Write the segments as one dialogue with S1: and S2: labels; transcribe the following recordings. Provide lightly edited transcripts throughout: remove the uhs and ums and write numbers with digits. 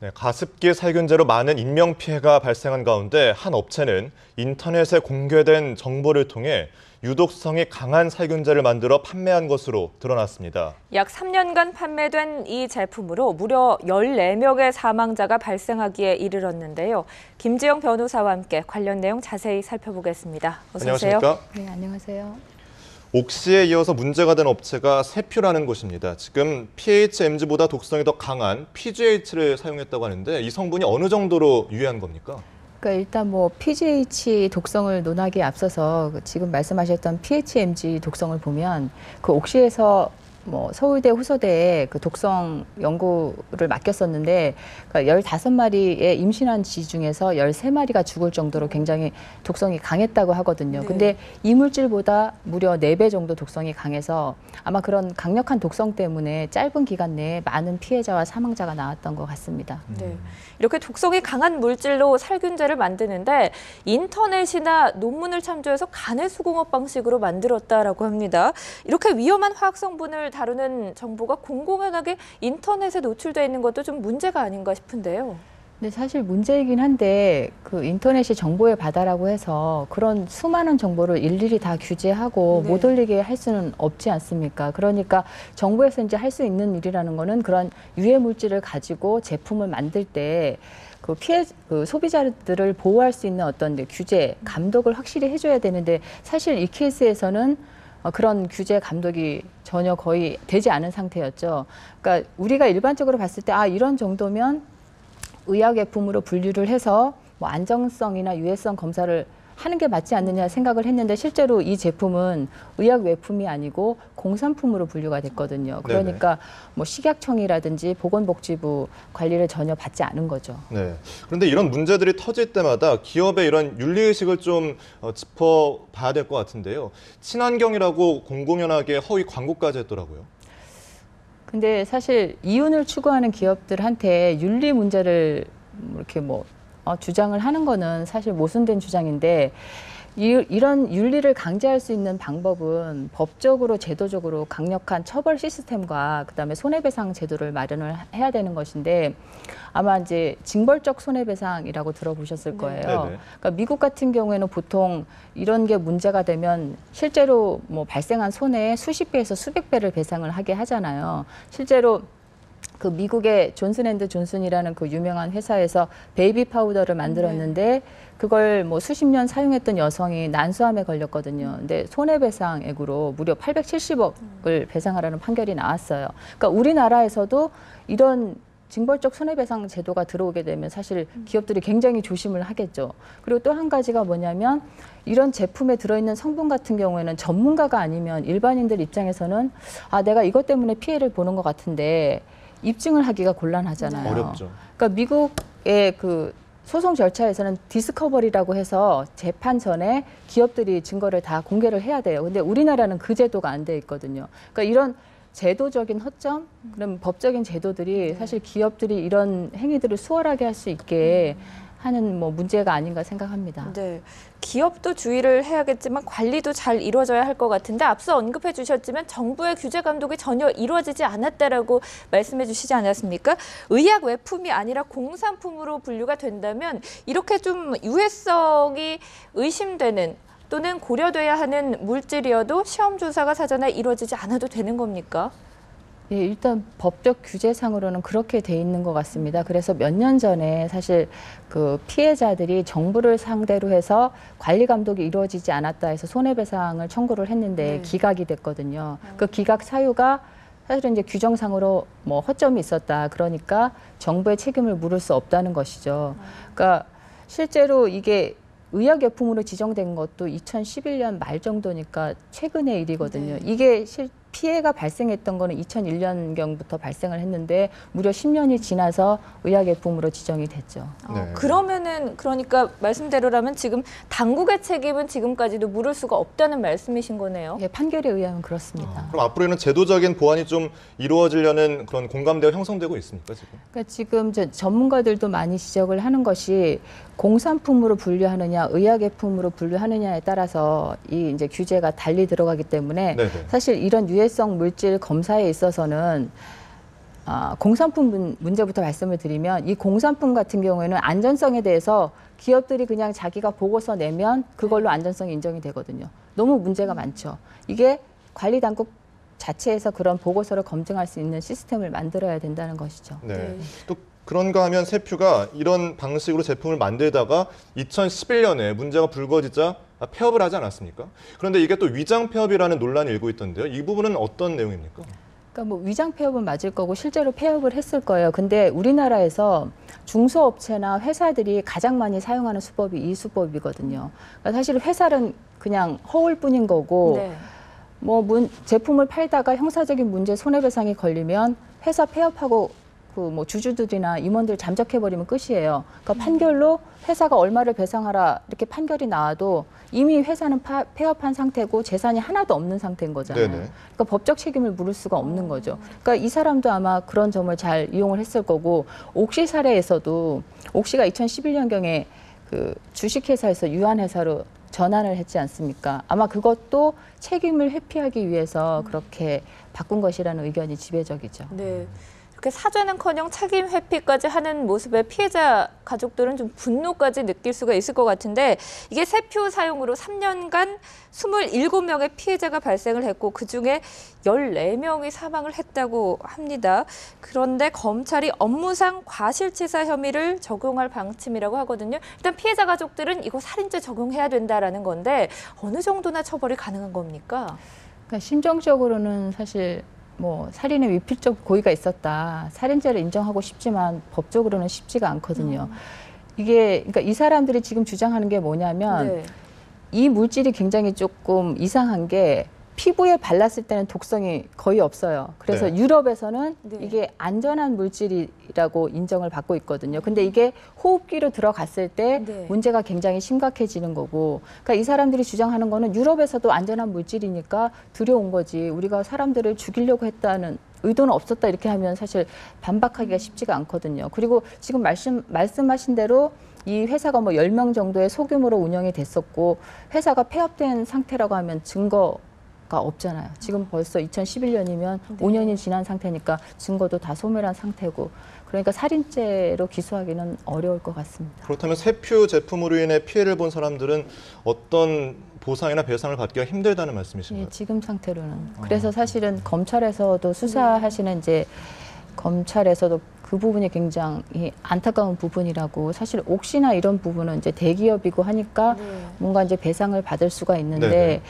S1: 네, 가습기 살균제로 많은 인명피해가 발생한 가운데 한 업체는 인터넷에 공개된 정보를 통해 유독성이 강한 살균제를 만들어 판매한 것으로 드러났습니다.
S2: 약 3년간 판매된 이 제품으로 무려 14명의 사망자가 발생하기에 이르렀는데요. 김지영 변호사와 함께 관련 내용 자세히 살펴보겠습니다. 어서 오세요.
S1: 안녕하십니까?
S3: 네, 안녕하세요.
S1: 옥시에 이어서 문제가 된 업체가 세퓨라는 곳입니다. 지금 PHMG보다 독성이 더 강한 PGH를 사용했다고 하는데 이 성분이 어느 정도로 유해한 겁니까?
S3: 그러니까 일단 뭐 PGH 독성을 논하기에 앞서서 지금 말씀하셨던 PHMG 독성을 보면 그 옥시에서 뭐 서울대 호서대에 그 독성 연구를 맡겼었는데 그러니까 15마리의 임신한 쥐 중에서 13마리가 죽을 정도로 굉장히 독성이 강했다고 하거든요.
S2: 네.
S3: 근데 이 물질보다 무려 4배 정도 독성이 강해서 아마 그런 강력한 독성 때문에 짧은 기간 내에 많은 피해자와 사망자가 나왔던 것 같습니다.
S2: 네. 이렇게 독성이 강한 물질로 살균제를 만드는데 인터넷이나 논문을 참조해서 간의 수공업 방식으로 만들었다라고 합니다. 이렇게 위험한 화학 성분을 다루는 정보가 공공연하게 인터넷에 노출되어 있는 것도 좀 문제가 아닌가 싶은데요.
S3: 근데 사실 문제이긴 한데 그 인터넷이 정보의 바다라고 해서 그런 수많은 정보를 일일이 다 규제하고
S2: 네.
S3: 못 올리게 할 수는 없지 않습니까? 그러니까 정부에서 이제 할 수 있는 일이라는 거는 그런 유해 물질을 가지고 제품을 만들 때 그 소비자들을 보호할 수 있는 어떤 규제, 감독을 확실히 해줘야 되는데 사실 이 케이스에서는 그런 규제 감독이 전혀 거의 되지 않은 상태였죠. 그러니까 우리가 일반적으로 봤을 때 이런 정도면 의약예품으로 분류를 해서 뭐 안정성이나 유해성 검사를 하는 게 맞지 않느냐 생각을 했는데 실제로 이 제품은 의약외품이 아니고 공산품으로 분류가 됐거든요. 그러니까 뭐 식약청이라든지 보건복지부 관리를 전혀 받지 않은 거죠.
S1: 네. 그런데 이런 문제들이 터질 때마다 기업의 이런 윤리의식을 좀 짚어봐야 될 것 같은데요. 친환경이라고 공공연하게 허위 광고까지 했더라고요.
S3: 근데 사실 이윤을 추구하는 기업들한테 윤리 문제를 이렇게 주장을 하는 거는 사실 모순된 주장인데 이런 윤리를 강제할 수 있는 방법은 법적으로 제도적으로 강력한 처벌 시스템과 그다음에 손해배상 제도를 마련을 해야 되는 것인데 아마 이제 징벌적 손해배상이라고 들어보셨을 거예요. 그러니까 미국 같은 경우에는 보통 이런 게 문제가 되면 실제로 뭐 발생한 손해의 수십 배에서 수백 배를 배상을 하게 하잖아요. 실제로 그 미국의 존슨앤드존슨이라는 그 유명한 회사에서 베이비 파우더를 만들었는데 그걸 뭐 수십 년 사용했던 여성이 난수암에 걸렸거든요. 근데 손해배상액으로 무려 870억을 배상하라는 판결이 나왔어요. 그러니까 우리나라에서도 이런 징벌적 손해배상 제도가 들어오게 되면 사실 기업들이 굉장히 조심을 하겠죠. 그리고 또 한 가지가 뭐냐면 이런 제품에 들어있는 성분 같은 경우에는 전문가가 아니면 일반인들 입장에서는 내가 이것 때문에 피해를 보는 것 같은데 입증을 하기가 곤란하잖아요.
S1: 어렵죠.
S3: 그러니까 미국의 그 소송 절차에서는 디스커버리라고 해서 재판 전에 기업들이 증거를 다 공개를 해야 돼요. 근데 우리나라는 그 제도가 안 돼 있거든요. 그러니까 이런 제도적인 허점, 그럼 법적인 제도들이 사실 기업들이 이런 행위들을 수월하게 할 수 있게 하는 뭐 문제가 아닌가 생각합니다.
S2: 네, 기업도 주의를 해야겠지만 관리도 잘 이루어져야 할 것 같은데 앞서 언급해 주셨지만 정부의 규제 감독이 전혀 이루어지지 않았다라고 말씀해 주시지 않았습니까? 의약 외품이 아니라 공산품으로 분류가 된다면 이렇게 좀 유해성이 의심되는 또는 고려돼야 하는 물질이어도 시험 조사가 사전에 이루어지지 않아도 되는 겁니까?
S3: 예, 일단 법적 규제상으로는 그렇게 돼 있는 것 같습니다. 그래서 몇 년 전에 사실 그 피해자들이 정부를 상대로 해서 관리 감독이 이루어지지 않았다 해서 손해배상을 청구를 했는데 기각이 됐거든요. 그 기각 사유가 사실은 이제 규정상으로 뭐 허점이 있었다. 그러니까 정부의 책임을 물을 수 없다는 것이죠. 그러니까 실제로 이게 의약예품으로 지정된 것도 2011년 말 정도니까 최근의 일이거든요. 이게 피해가 발생했던 거는 2001년경부터 발생을 했는데 무려 10년이 지나서 의약예품으로 지정이 됐죠.
S2: 그러면은 그러니까 말씀대로라면 지금 당국의 책임은 지금까지도 물을 수가 없다는 말씀이신 거네요.
S3: 예, 판결에 의하면 그렇습니다.
S1: 그럼 앞으로는 제도적인 보완이 좀 이루어지려는 그런 공감대가 형성되고 있습니까, 지금?
S3: 그러니까 지금 전문가들도 많이 지적을 하는 것이 공산품으로 분류하느냐, 의약예품으로 분류하느냐에 따라서 이 이제 규제가 달리 들어가기 때문에 사실 이런 유해성 물질 검사에 있어서는 공산품 문제부터 말씀을 드리면 이 공산품 같은 경우에는 안전성에 대해서 기업들이 그냥 자기가 보고서 내면 그걸로 안전성이 인정이 되거든요. 너무 문제가 많죠. 이게 관리 당국 자체에서 그런 보고서를 검증할 수 있는 시스템을 만들어야 된다는 것이죠.
S1: 네. 또 그런가 하면 세퓨가 이런 방식으로 제품을 만들다가 2011년에 문제가 불거지자 폐업을 하지 않았습니까? 그런데 이게 또 위장 폐업이라는 논란이 일고 있던데요. 이 부분은 어떤 내용입니까?
S3: 그러니까 뭐 위장 폐업은 맞을 거고 실제로 폐업을 했을 거예요. 근데 우리나라에서 중소업체나 회사들이 가장 많이 사용하는 수법이 이 수법이거든요. 그러니까 사실 회사는 그냥 허울 뿐인 거고
S2: 네.
S3: 뭐 제품을 팔다가 형사적인 문제 손해배상이 걸리면 회사 폐업하고 그 뭐 주주들이나 임원들 잠적해버리면 끝이에요. 그러니까 판결로 회사가 얼마를 배상하라 이렇게 판결이 나와도 이미 회사는 폐업한 상태고 재산이 하나도 없는 상태인 거잖아요.
S1: 네네.
S3: 그러니까 법적 책임을 물을 수가 없는 거죠. 그러니까 이 사람도 아마 그런 점을 잘 이용을 했을 거고 옥시 사례에서도 옥시가 2011년경에 그 주식회사에서 유한회사로 전환을 했지 않습니까? 아마 그것도 책임을 회피하기 위해서 그렇게 바꾼 것이라는 의견이 지배적이죠.
S2: 네. 이렇게 사죄는커녕 책임 회피까지 하는 모습에 피해자 가족들은 좀 분노까지 느낄 수가 있을 것 같은데 이게 세표 사용으로 3년간 27명의 피해자가 발생을 했고 그중에 14명이 사망을 했다고 합니다. 그런데 검찰이 업무상 과실치사 혐의를 적용할 방침이라고 하거든요. 일단 피해자 가족들은 이거 살인죄 적용해야 된다라는 건데 어느 정도나 처벌이 가능한 겁니까?
S3: 그러니까 심정적으로는 사실 뭐 살인의 위필적 고의가 있었다. 살인죄를 인정하고 싶지만 법적으로는 쉽지가 않거든요. 이게 그러니까 이 사람들이 지금 주장하는 게 뭐냐면
S2: 네.
S3: 이 물질이 굉장히 조금 이상한 게 피부에 발랐을 때는 독성이 거의 없어요. 그래서
S1: 네.
S3: 유럽에서는
S2: 네.
S3: 이게 안전한 물질이라고 인정을 받고 있거든요. 근데 이게 호흡기로 들어갔을 때
S2: 네.
S3: 문제가 굉장히 심각해지는 거고. 그러니까 이 사람들이 주장하는 거는 유럽에서도 안전한 물질이니까 들여온 거지. 우리가 사람들을 죽이려고 했다는 의도는 없었다 이렇게 하면 사실 반박하기가 쉽지가 않거든요. 그리고 지금 말씀하신 대로 이 회사가 뭐 10명 정도의 소규모로 운영이 됐었고 회사가 폐업된 상태라고 하면 증거가 없잖아요. 지금 벌써 2011년이면
S2: 네.
S3: 5년이 지난 상태니까 증거도 다 소멸한 상태고 그러니까 살인죄로 기소하기는 어려울 것 같습니다.
S1: 그렇다면 세퓨 제품으로 인해 피해를 본 사람들은 어떤 보상이나 배상을 받기가 힘들다는 말씀이신가요?
S3: 예, 지금 상태로는. 그래서 사실은 검찰에서도 수사하시는 이제 검찰에서도 그 부분이 굉장히 안타까운 부분이라고 사실 옥시나 이런 부분은 이제 대기업이고 하니까
S2: 네.
S3: 뭔가 이제 배상을 받을 수가 있는데
S1: 네네.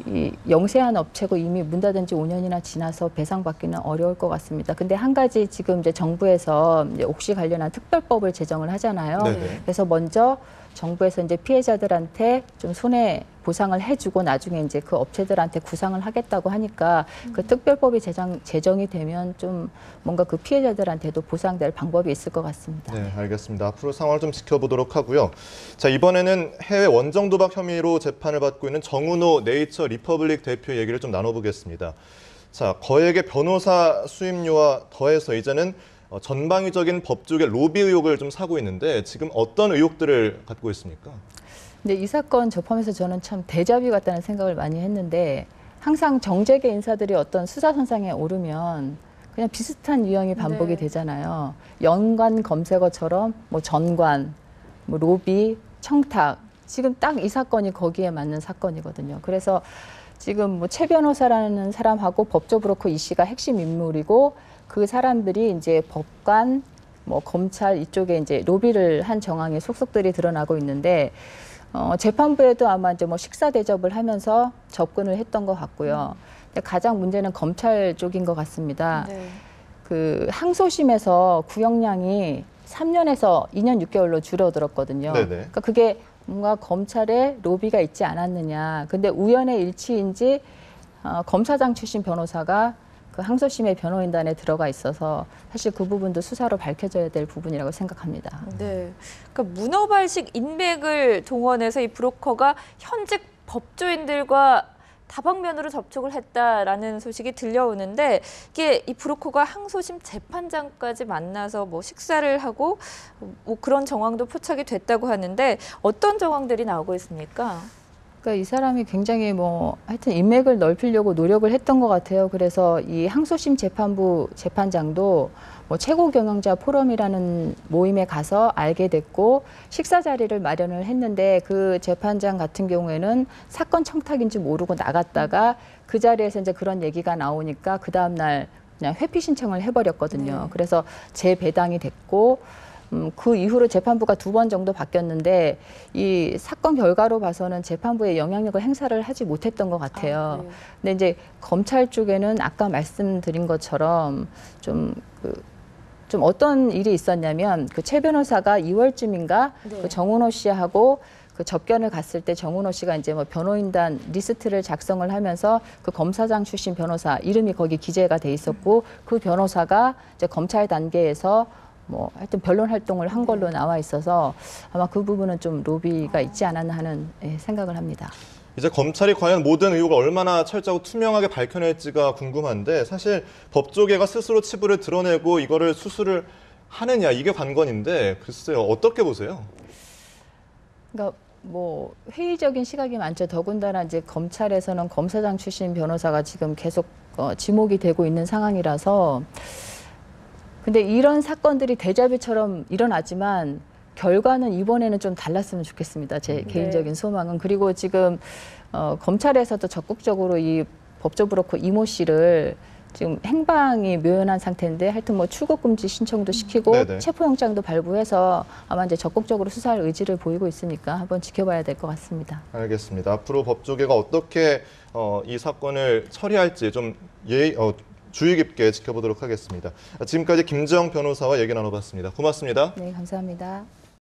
S3: 이 영세한 업체고 이미 문 닫은 지 5년이나 지나서 배상받기는 어려울 것 같습니다. 근데 한 가지 지금 이제 정부에서 이제 옥시 관련한 특별법을 제정을 하잖아요.
S1: 네네.
S3: 그래서 먼저 정부에서 이제 피해자들한테 좀 손해 보상을 해주고 나중에 이제 그 업체들한테 구상을 하겠다고 하니까 그 특별법이 제정이 되면 좀 뭔가 그 피해자들한테도 보상될 방법이 있을 것 같습니다.
S1: 네, 알겠습니다. 앞으로 상황을 좀 지켜보도록 하고요. 자, 이번에는 해외 원정 도박 혐의로 재판을 받고 있는 정은호 네이처 리퍼블릭 대표의 얘기를 좀 나눠보겠습니다. 자, 거액의 변호사 수임료와 더해서 이제는 전방위적인 법조계 로비 의혹을 좀 사고 있는데 지금 어떤 의혹들을 갖고 있습니까?
S3: 근데 이 사건 접하면서 저는 참 데자뷰 같다는 생각을 많이 했는데 항상 정재계 인사들이 어떤 수사선상에 오르면 그냥 비슷한 유형이 반복이
S2: 네.
S3: 되잖아요. 연관 검색어처럼 뭐 전관, 뭐 로비, 청탁. 지금 딱 이 사건이 거기에 맞는 사건이거든요. 그래서 지금 뭐 최 변호사라는 사람하고 법조 브로커 이 씨가 핵심 인물이고 그 사람들이 이제 법관, 뭐 검찰 이쪽에 이제 로비를 한 정황의 속속들이 드러나고 있는데 재판부에도 아마 이제 뭐 식사 대접을 하면서 접근을 했던 것 같고요. 근데 가장 문제는 검찰 쪽인 것 같습니다.
S2: 네.
S3: 그 항소심에서 구형량이 3년에서 2년 6개월로 줄어들었거든요.
S1: 네네.
S3: 그러니까 그게 뭔가 검찰에 로비가 있지 않았느냐. 근데 우연의 일치인지 검사장 출신 변호사가 그 항소심의 변호인단에 들어가 있어서 사실 그 부분도 수사로 밝혀져야 될 부분이라고 생각합니다.
S2: 네. 그러니까 문어발식 인맥을 동원해서 이 브로커가 현직 법조인들과 다방면으로 접촉을 했다라는 소식이 들려오는데 이게 이 브로커가 항소심 재판장까지 만나서 뭐 식사를 하고 뭐 그런 정황도 포착이 됐다고 하는데 어떤 정황들이 나오고 있습니까?
S3: 그러니까 이 사람이 굉장히 뭐 하여튼 인맥을 넓히려고 노력을 했던 것 같아요. 그래서 이 항소심 재판부 재판장도 뭐 최고 경영자 포럼이라는 모임에 가서 알게 됐고 식사 자리를 마련을 했는데 그 재판장 같은 경우에는 사건 청탁인지 모르고 나갔다가 그 자리에서 이제 그런 얘기가 나오니까 그 다음 날 그냥 회피 신청을 해버렸거든요.
S2: 네.
S3: 그래서 재배당이 됐고 그 이후로 재판부가 2번 정도 바뀌었는데 이 사건 결과로 봐서는 재판부의 영향력을 행사를 하지 못했던 것 같아요.
S2: 그래요?
S3: 근데 이제 검찰 쪽에는 아까 말씀드린 것처럼 좀 어떤 일이 있었냐면 그 최 변호사가 2월쯤인가
S2: 네.
S3: 그 정은호 씨하고 그 접견을 갔을 때 정은호 씨가 이제 뭐 변호인단 리스트를 작성을 하면서 그 검사장 출신 변호사 이름이 거기 기재가 돼 있었고 그 변호사가 이제 검찰 단계에서 뭐 하여튼 변론 활동을 한 걸로 나와 있어서 아마 그 부분은 좀 로비가 있지 않았나 하는 생각을 합니다.
S1: 이제 검찰이 과연 모든 의혹을 얼마나 철저하고 투명하게 밝혀낼지가 궁금한데 사실 법조계가 스스로 치부를 드러내고 이거를 수술을 하느냐 이게 관건인데 글쎄요 어떻게 보세요?
S3: 그러니까 뭐 회의적인 시각이 많죠. 더군다나 이제 검찰에서는 검사장 출신 변호사가 지금 계속 지목이 되고 있는 상황이라서 근데 이런 사건들이 데자뷰처럼 일어나지만 결과는 이번에는 좀 달랐으면 좋겠습니다. 제 개인적인 소망은. 그리고 지금 검찰에서도 적극적으로 이 법조 브로커 이모 씨를 지금 행방이 묘연한 상태인데 하여튼 뭐 출국 금지 신청도 시키고
S1: 네네.
S3: 체포영장도 발부해서 아마 이제 적극적으로 수사할 의지를 보이고 있으니까 한번 지켜봐야 될 것 같습니다.
S1: 알겠습니다. 앞으로 법조계가 어떻게 이 사건을 처리할지 좀 주의 깊게 지켜보도록 하겠습니다. 지금까지 김정 변호사와 얘기 나눠봤습니다. 고맙습니다.
S3: 네, 감사합니다.